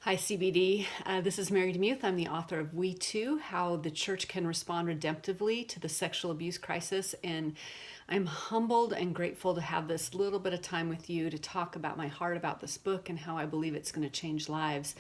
Hi, CBD. This is Mary DeMuth. I'm the author of We Too, How the Church Can Respond Redemptively to the Sexual Abuse Crisis. And I'm humbled and grateful to have this little bit of time with you to talk about my heart about this book and how I believe it's going to change lives.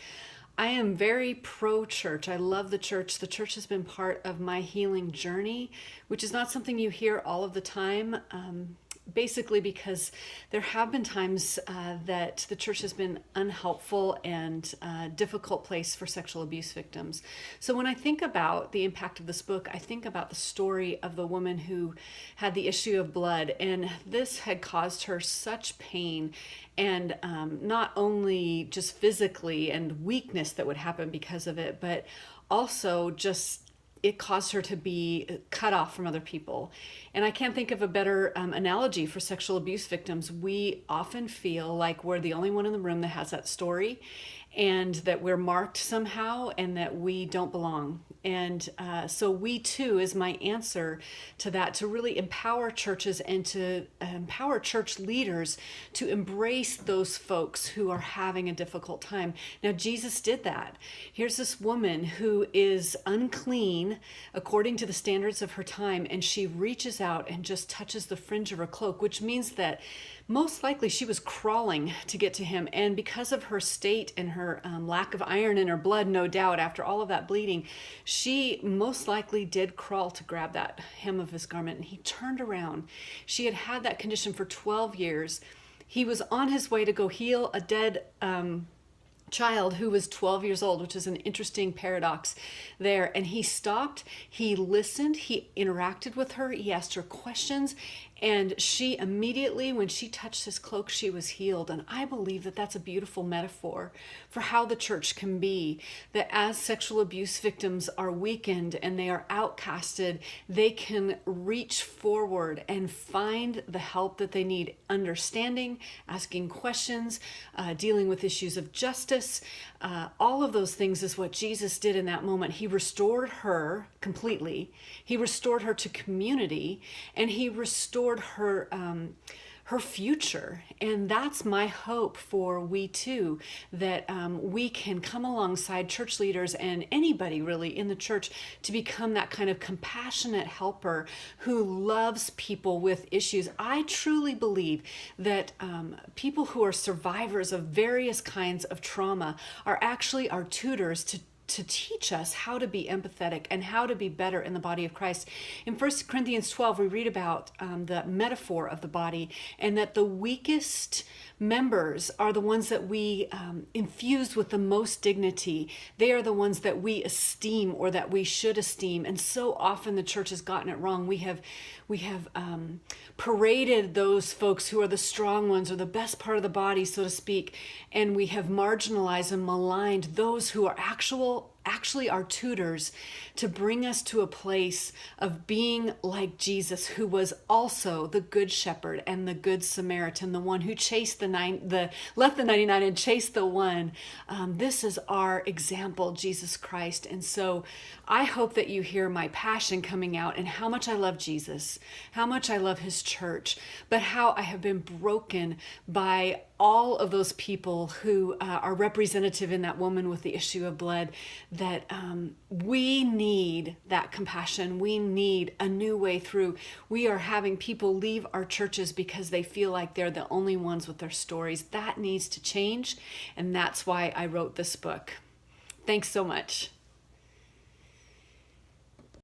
I am very pro-church. I love the church. The church has been part of my healing journey, which is not something you hear all of the time. Basically because there have been times that the church has been unhelpful and difficult place for sexual abuse victims. So when I think about the impact of this book, I think about the story of the woman who had the issue of blood, and this had caused her such pain and not only just physically and weakness that would happen because of it, but also just it caused her to be cut off from other people. And I can't think of a better analogy for sexual abuse victims. We often feel like we're the only one in the room that has that story, and that we're marked somehow, and that we don't belong. And so We Too is my answer to that, to really empower churches and to empower church leaders to embrace those folks who are having a difficult time. Now, Jesus did that. Here's this woman who is unclean according to the standards of her time, and she reaches out and just touches the fringe of her cloak, which means that most likely she was crawling to get to him. And because of her state and her lack of iron in her blood, no doubt, after all of that bleeding, she most likely did crawl to grab that hem of his garment. And he turned around. She had had that condition for 12 years. He was on his way to go heal a dead child who was 12 years old, which is an interesting paradox there. And he stopped, he listened, he interacted with her, he asked her questions, and she immediately, when she touched his cloak, she was healed. And I believe that that's a beautiful metaphor for how the church can be, that as sexual abuse victims are weakened and they are outcasted, they can reach forward and find the help that they need, understanding, asking questions, dealing with issues of justice. All of those things is what Jesus did in that moment. He restored her completely. He restored her to community, and he restored her her future. And that's my hope for We Too, that we can come alongside church leaders and anybody really in the church to become that kind of compassionate helper who loves people with issues. I truly believe that people who are survivors of various kinds of trauma are actually our tutors to teach us how to be empathetic and how to be better in the body of Christ. In 1 Corinthians 12, we read about the metaphor of the body, and that the weakest members are the ones that we infuse with the most dignity. They are the ones that we esteem, or that we should esteem. And so often the church has gotten it wrong. We have paraded those folks who are the strong ones, or the best part of the body, so to speak, and we have marginalized and maligned those who are actually our tutors, to bring us to a place of being like Jesus, who was also the good shepherd and the good Samaritan, the one who chased left the 99 and chased the one. This is our example, Jesus Christ. And so I hope that you hear my passion coming out, and how much I love Jesus, how much I love his church, but how I have been broken by all of those people who are representative in that woman with the issue of blood, that we need that compassion. We need a new way through. We are having people leave our churches because they feel like they're the only ones with their stories. That needs to change, and that's why I wrote this book. Thanks so much.